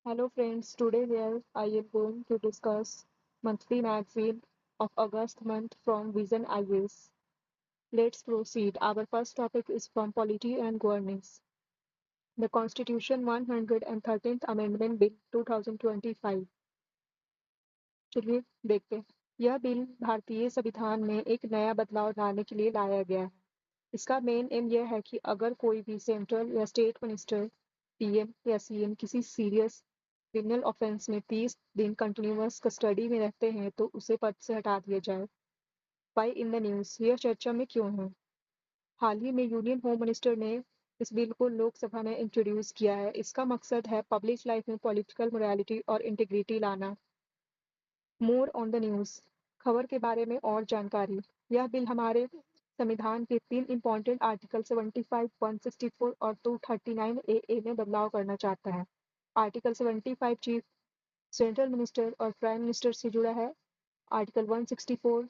Hello friends, today here I am going to discuss monthly magazine of August month from Vision IAS. Let's proceed. Our first topic is from Polity and Governance. The Constitution 113th Amendment Bill 2025. चलिए देखते हैं। यह bill भारतीय संविधान में एक नया बदलाव लाने के लिए लाया गया है। इसका मेन एम यह है कि अगर कोई भी सेंट्रल या स्टेट मिनिस्टर, पीएम या सीएम किसी सीरियस क्रिमिनल ऑफेंस में 30 दिन कंटिन्यूअस कस्टडी में रहते हैं तो उसे पद से हटा दिया जाए। वाई इन द न्यूज़, यह चर्चा में क्यों है? हाल ही में यूनियन होम मिनिस्टर ने इस बिल को लोकसभा में इंट्रोड्यूस किया है। इसका मकसद है पब्लिक लाइफ में पॉलिटिकल मोरालिटी और इंटीग्रिटी लाना। मोर ऑन द न्यूज़, खबर के बारे में और जानकारी। यह बिल हमारे संविधान के 3 इम्पोर्टेंट आर्टिकल 75, 164 और 239 ए में बदलाव करना चाहता है। आर्टिकल 75 चीफ सेंट्रल मिनिस्टर और प्राइम मिनिस्टर से जुड़ा है। आर्टिकल 164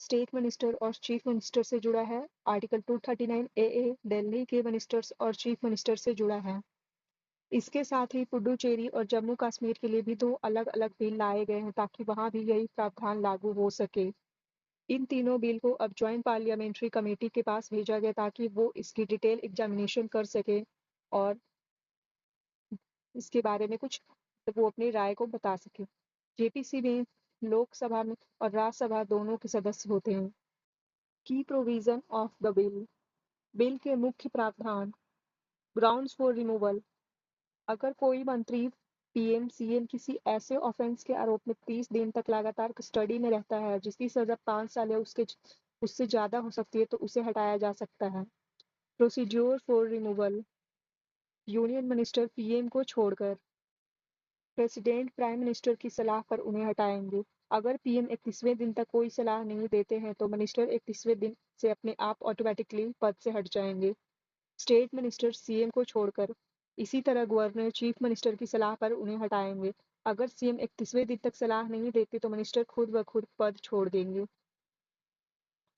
स्टेट मिनिस्टर और चीफ मिनिस्टर से जुड़ा है। आर्टिकल 239 ए दिल्ली के मिनिस्टर्स और चीफ मिनिस्टर से जुड़ा है। इसके साथ ही पुडुचेरी और जम्मू कश्मीर के लिए भी 2 अलग-अलग बिल लाए गए हैं ताकि वहां भी यही प्रावधान लागू हो सके। इन तीनों बिल को अब जॉइंट पार्लियामेंट्री कमेटी के पास भेजा गया ताकि वो इसकी डिटेल एग्जामिनेशन कर सके और इसके बारे में कुछ वो अपनी राय को बता सके। जेपीसी में लोकसभा में और राज्यसभा दोनों के सदस्य होते हैं। की provision of the bill, bill के मुख्य प्रावधान। ग्राउंड्स फॉर रिमूवल, अगर कोई मंत्री, पीएम, सीएम किसी ऐसे ऑफेंस के आरोप में 30 दिन तक लगातार कस्टडी में रहता है जिसकी सजा 5 साल या उससे ज्यादा हो सकती है तो उसे हटाया जा सकता है। Procedure for removal, union minister PM को छोड़कर प्रेसिडेंट प्राइम मिनिस्टर की सलाह पर उन्हें हटाएंगे। अगर पीएम 31वें दिन तक कोई सलाह नहीं देते हैं तो मिनिस्टर 31वें दिन से अपने आप ऑटोमेटिकली पद से हट जाएंगे। स्टेट मिनिस्टर सीएम को छोड़कर, इसी तरह गवर्नर चीफ मिनिस्टर की सलाह पर उन्हें हटाएंगे। अगर सीएम 31वें दिन तक सलाह नहीं देते तो मिनिस्टर खुद ब खुद पद छोड़ देंगे।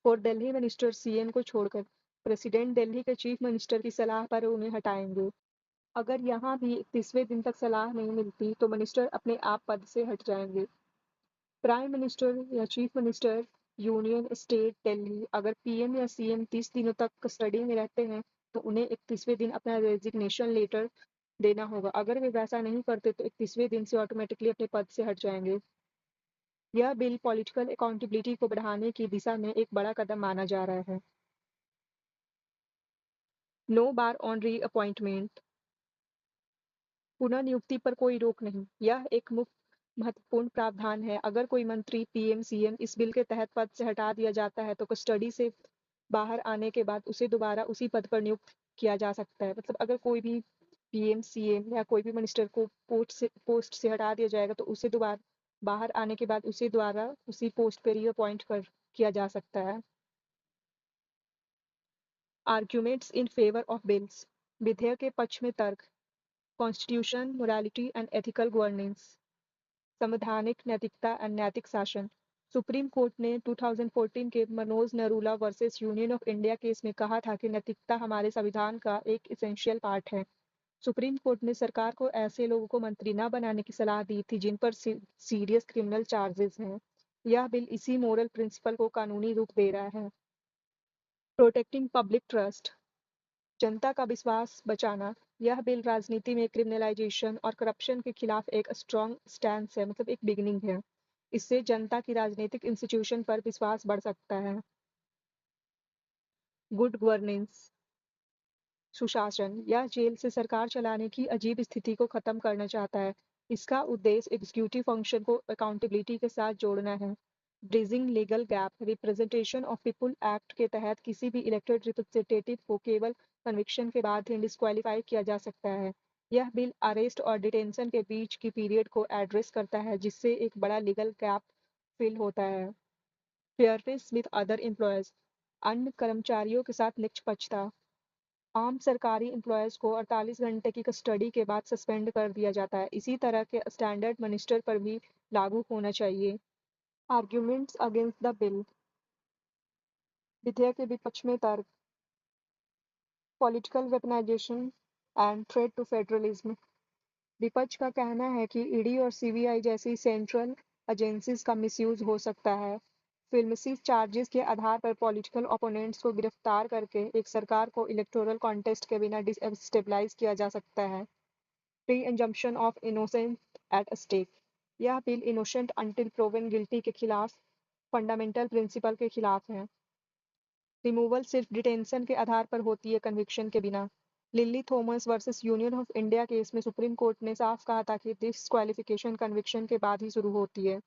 और दिल्ली मिनिस्टर सीएम को छोड़कर प्रेसिडेंट दिल्ली के चीफ मिनिस्टर की सलाह पर उन्हें हटाएंगे। अगर यहाँ भी 31वें दिन तक सलाह नहीं मिलती तो मिनिस्टर अपने आप पद से हट जाएंगे। प्राइम मिनिस्टर या chief minister, union state Delhi, अगर पीएम या सीएम 30 दिनों तक कस्टडी में रहते हैं तो उन्हें 31वें दिन अपना रेजिग्नेशन लेटर देना होगा। अगर वे वैसा नहीं करते तो 31वें दिन से ऑटोमेटिकली अपने पद से हट जाएंगे। यह बिल पॉलिटिकल अकाउंटेबिलिटी को बढ़ाने की दिशा में एक बड़ा कदम माना जा रहा है। No bar on reappointment, पुनः नियुक्ति पर कोई रोक नहीं। यह एक महत्वपूर्ण प्रावधान है। अगर कोई मंत्री, पीएम, सीएम इस बिल के तहत पद से हटा दिया जाता है तो कस्टडी से बाहर आने के बाद उसे दोबारा उसी पद पर नियुक्त किया जा सकता है। मतलब अगर कोई भी पीएम, सीएम या कोई भी मिनिस्टर को पोस्ट से हटा दिया जाएगा तो उसे दोबारा बाहर आने के बाद उसे दोबारा उसी पोस्ट पर रीअपॉइंट कर किया जा सकता है। Arguments in favour of bills, विधेयक के पक्ष में तर्क। Constitution, morality and ethical governance, संवैधानिक नैतिकता एंड नैतिक शासन। सुप्रीम कोर्ट ने 2014 के Manoj Narula versus union of India case में कहा था कि नैतिकता हमारे संविधान का एक इसेंशियल पार्ट है। सुप्रीम कोर्ट ने सरकार को ऐसे लोगों को मंत्री न बनाने की सलाह दी थी जिन पर सीरियस क्रिमिनल चार्जेस हैं। यह बिल इसी मोरल प्रिंसिपल को कानूनी रूप दे रहा है। प्रोटेक्टिंग पब्लिक ट्रस्ट, जनता का विश्वास बचाना। यह बिल राजनीति में क्रिमिनलाइजेशन और करप्शन के खिलाफ एक स्ट्रॉन्ग स्टैंड है, मतलब एक बिगिनिंग है। इससे जनता की राजनीतिक इंस्टीट्यूशन पर विश्वास बढ़ सकता है। गुड गवर्नेंस, सुशासन, यह जेल से सरकार चलाने की अजीब स्थिति को खत्म करना चाहता है। इसका उद्देश्य एग्जीक्यूटिव फंक्शन को अकाउंटेबिलिटी के साथ जोड़ना है। Bridging legal gap, representation of people act के तहत किसी भी इलेक्टेड रिप्रेजेंटेटिव को केवल कन्विक्शन के बाद ही डिस्क्वालीफाई किया जा सकता है। यह बिल अरेस्ट और डिटेंशन के बीच की पीरियड को एड्रेस करता है जिससे एक बड़ा लीगल गैप फिल होता है। फेयरनेस विद अदर एम्प्लॉयज, अन्य कर्मचारियों के साथ निष्पक्षता। आम सरकारी एम्प्लॉयज़ को 48 घंटे की कस्टडी के बाद सस्पेंड कर दिया जाता है। इसी तरह के स्टैंडर्ड मिनिस्टर पर भी लागू होना चाहिए। आर्ग्यूमेंट्स अगेंस्ट द बिल, विधेयक के विपक्ष में तर्क। Political weaponization and threat to federalism, विपक्ष का कहना है कि ईडी और सीबीआई जैसी सेंट्रल एजेंसीज का मिसयूज हो सकता है। फिल्मसी चार्जेस के आधार पर पॉलिटिकल ओपोनेंट्स को गिरफ्तार करके एक सरकार को इलेक्टोरल कॉन्टेस्ट के बिना डिस्टेबलाइज किया जा सकता है। प्री-इंजंप्शन ऑफ इनोसेंट एट स्टेक। यह bill innocent until proven guilty के खिलाफ फंडामेंटल प्रिंसिपल के खिलाफ है। रिमूवल सिर्फ डिटेंशन के आधार पर होती है, कन्विक्शन के बिना। Lily Thomas versus union of India case में सुप्रीम कोर्ट ने साफ कहा था कि डिस्क्वालिफिकेशन कन्विक्शन के बाद ही शुरू होती है।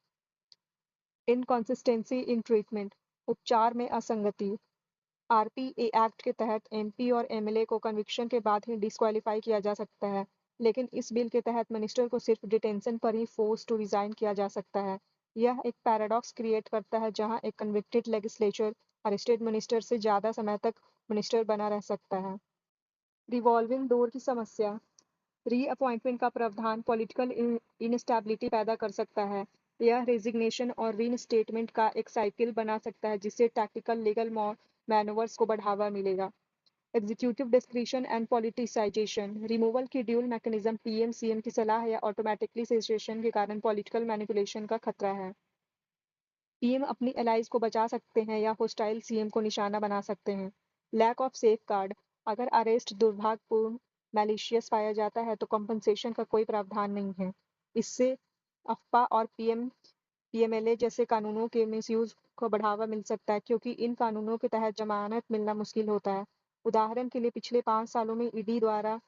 Inconsistency in treatment. उपचार में असंगति। आरपीए एक्ट के तहत एमपी और एमएलए को कन्विक्शन के बाद ही डिस्क्वालीफाई किया जा सकता है, लेकिन इस बिल के तहत मिनिस्टर को सिर्फ डिटेंशन पर ही फोर्स टू रिजाइन किया जा सकता है। यह एक पैराडॉक्स क्रिएट करता है जहां एक कन्विक्टेड लेजिस्लेचर अरेस्टेड मिनिस्टर से ज्यादा समय तक मिनिस्टर बना रह सकता है। रिवॉल्विंग डोर की समस्या। रीअपॉइंटमेंट का प्रावधान पॉलिटिकल इनस्टेबिलिटी पैदा कर सकता है। यह रेजिग्नेशन और रीइंस्टेटमेंट का एक साइकिल बना सकता है जिससे टैक्टिकल लीगल मैनोवर्स को बढ़ावा मिलेगा। Executive discretion and politicisation. Removal की ड्यूल मैकेनिज्म पीएम सीएम की सलाह या ऑटोमेटिकली सेसेशन के कारण पॉलिटिकल मैनिपुलेशन का खतरा है। पीएम अपनी एलाइज को बचा सकते हैं या होस्टाइल सीएम को निशाना बना सकते हैं। Lack of safeguard. अगर अरेस्ट दुर्भाग्यपूर्ण मैलिशियस पाया जाता है तो कंपनसेशन का कोई प्रावधान नहीं है। इससे अफपा और पीएमएलए जैसे कानूनों के मिसयूज को बढ़ावा मिल सकता है क्योंकि इन कानूनों के तहत जमानत मिलना मुश्किल होता है। उदाहरण के लिए पिछले 5 सालों में ईडी द्वारा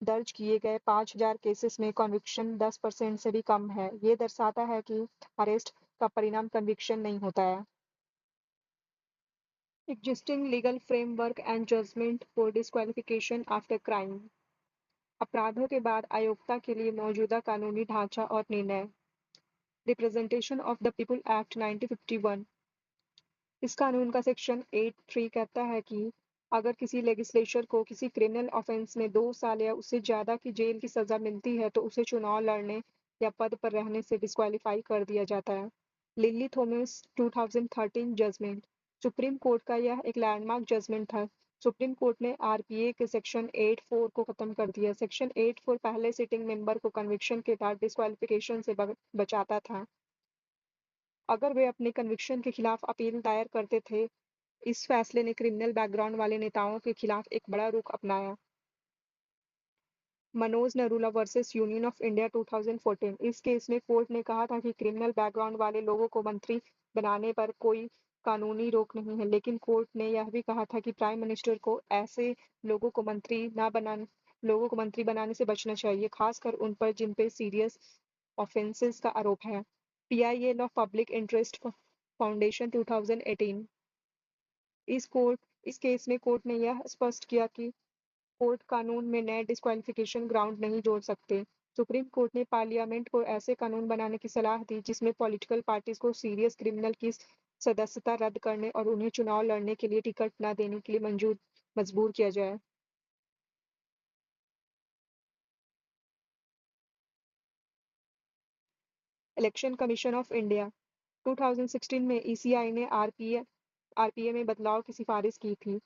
दर्ज किए गए 5,000 केसेस में कन्विक्शन 10% से भी कम है। ये दर्शाता है कि अरेस्ट का परिणाम कन्विक्शन नहीं होता है। Existing legal framework and judgment for disqualification after crime. अपराधों के बाद अयोग्यता के लिए मौजूदा कानूनी ढांचा और निर्णय। Representation of the people act 1951। इस कानून का सेक्शन 8(3) कहता है कि अगर किसी लेजिस्लेचर को किसी क्रिमिनल ऑफेंस में 2 साल या उससे ज्यादा की जेल की सजा मिलती है तो उसे चुनाव लड़ने या पद पर रहने से डिस्क्वालीफाई कर दिया जाता है। Lily Thomas 2013 judgment. Supreme Court का यह एक लैंडमार्क जजमेंट था। सुप्रीम कोर्ट ने आरपीए के सेक्शन 8(4) को खत्म कर दिया। सेक्शन 8(4) पहले सिटिंग मेंबर को कन्विक्शन के बाद डिस्क्वालिफिकेशन से बचाता था अगर वे अपने कन्विक्शन के खिलाफ अपील दायर करते थे। इस फैसले ने क्रिमिनल बैकग्राउंड वाले नेताओं के खिलाफ एक बड़ा रुख अपनाया। Manoj Narula versus union of India 2014। इस केस में कोर्ट ने कहा था कि क्रिमिनल बैकग्राउंड वाले लोगों को मंत्री बनाने पर कोई कानूनी रोक नहीं है, लेकिन कोर्ट ने यह भी कहा था कि प्राइम मिनिस्टर को ऐसे लोगों को मंत्री न बनाने लोगों को मंत्री बनाने से बचना चाहिए, खासकर उन पर जिन पे सीरियस ऑफेंसेस का आरोप है। PIL of public interest foundation 2018। इस केस में कोर्ट ने यह स्पष्ट किया कि कोर्ट कानून में नए डिस्क्वालिफिकेशन ग्राउंड नहीं जोड़ सकते। सुप्रीम कोर्ट ने पार्लियामेंट को ऐसे कानून बनाने की सलाह दी जिसमें पॉलिटिकल पार्टीज को सीरियस क्रिमिनल की सदस्यता रद्द करने और उन्हें चुनाव लड़ने के लिए टिकट न देने के लिए मजबूर किया जाए। इलेक्शन कमीशन ऑफ इंडिया 2016 में ईसीआई ने आरपीए में बदलाव की सिफारिश की थी।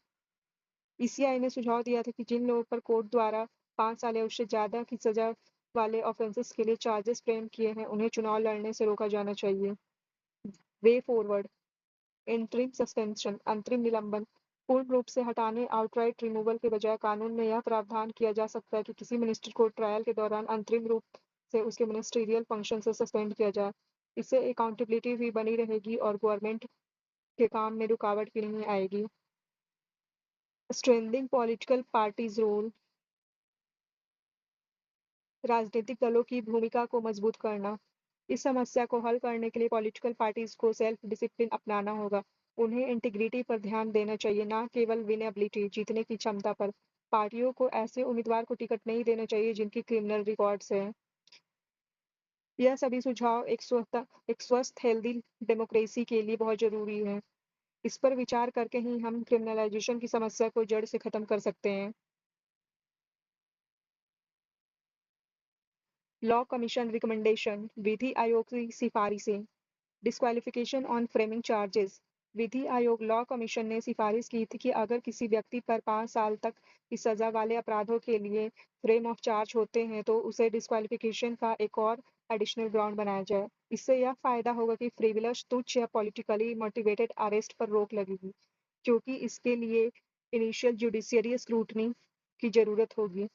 ईसीआई ने सुझाव दिया था कि जिन लोगों पर कोर्ट द्वारा 5 साल या उससे ज्यादा की सजा वाले ऑफेंसेस के लिए चार्जेस फ्रेम किए हैं, उन्हें चुनाव लड़ने से रोका जाना चाहिए। Way forward. इंटरिम सस्पेंशन अंतरिम निलंबन। पूर्ण रूप से हटाने आउटराइट रिमूवल के बजाय कानून में यह प्रावधान किया जा सकता है कि किसी मिनिस्टर को ट्रायल के दौरान अंतरिम रूप से उसके मिनिस्ट्रियल फंक्शन से सस्पेंड किया जाए। इससे अकाउंटेबिलिटी भी बनी रहेगी और गवर्नमेंट के काम में रुकावट भी नहीं आएगी। Strengthening political parties role. राजनीतिक दलों की भूमिका को मजबूत करना। इस समस्या को हल करने के लिए पॉलिटिकल पार्टीज को सेल्फ डिसिप्लिन अपनाना होगा। उन्हें इंटीग्रिटी पर ध्यान देना चाहिए, न केवल विनेबिलिटी जीतने की क्षमता पर। पार्टियों को ऐसे उम्मीदवार को टिकट नहीं देना चाहिए जिनकी क्रिमिनल रिकॉर्ड्स हैं। यह सभी सुझाव एक स्वस्थ हेल्दी डेमोक्रेसी के लिए बहुत जरूरी है। इस पर विचार करके ही हम क्रिमिनलाइजेशन की समस्या को जड़ से खत्म कर सकते हैं। Law commission recommendation. विधि आयोग की सिफारिशें। Disqualification on framing charges. विधि आयोग लॉ कमीशन ने सिफारिश की थी कि अगर किसी व्यक्ति पर 5 साल तक की सजा वाले अपराधों के लिए फ्रेम ऑफ चार्ज होते हैं तो उसे डिस्क्वालिफिकेशन का एक और एडिशनल ग्राउंड बनाया जाए। इससे यह फायदा होगा कि फ्रिवलस, तुच्छ या पॉलिटिकली मोटिवेटेड अरेस्ट पर रोक लगेगी, क्योंकि इसके लिए इनिशियल जुडिशियरी स्क्रूटनी की जरूरत होगी।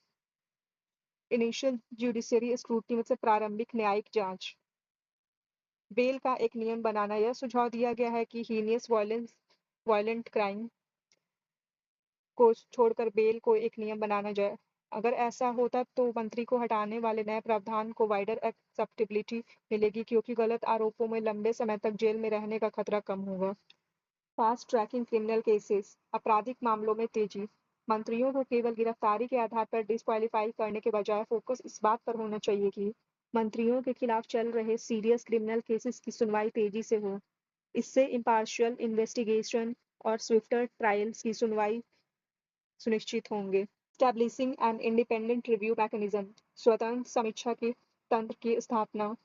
इनिशियल जुडिशियरी स्क्रूटनी मतलब प्रारंभिक न्यायिक जांच। बेल का एक नियम बनाना। यह सुझाव दिया गया है कि हीनियस वायलेंट क्राइम को छोड़कर बेल को एक नियम बनाना जाए। अगर ऐसा होता तो मंत्री को हटाने वाले नए प्रावधान को वाइडर एक्सेप्टेबिलिटी मिलेगी, क्योंकि गलत आरोपों में लंबे समय तक जेल में रहने का खतरा कम होगा। Fast tracking criminal cases. आपराधिक मामलों में तेजी। मंत्रियों को केवल गिरफ्तारी के आधार पर डिस्क्वालीफाई करने के बजाय फोकस इस बात पर होना चाहिए कि मंत्रियों के खिलाफ चल रहे सीरियस क्रिमिनल केसेस की सुनवाई तेजी से हो। इससे इम्पार्शियल इन्वेस्टिगेशन और स्विफ्टर ट्रायल्स की सुनवाई सुनिश्चित होंगे। Establishing an independent review mechanism. स्वतंत्र समीक्षा के तंत्र की स्थापना।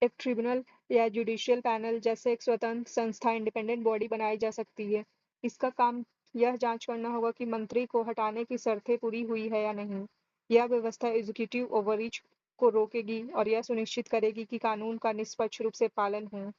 एक ट्रिब्यूनल या जुडिशियल पैनल जैसे एक स्वतंत्र संस्था इंडिपेंडेंट बॉडी बनाई जा सकती है। इसका काम यह जांच करना होगा कि मंत्री को हटाने की शर्तें पूरी हुई है या नहीं। यह व्यवस्था एग्जीक्यूटिव ओवररीच को रोकेगी और यह सुनिश्चित करेगी कि कानून का निष्पक्ष रूप से पालन हो।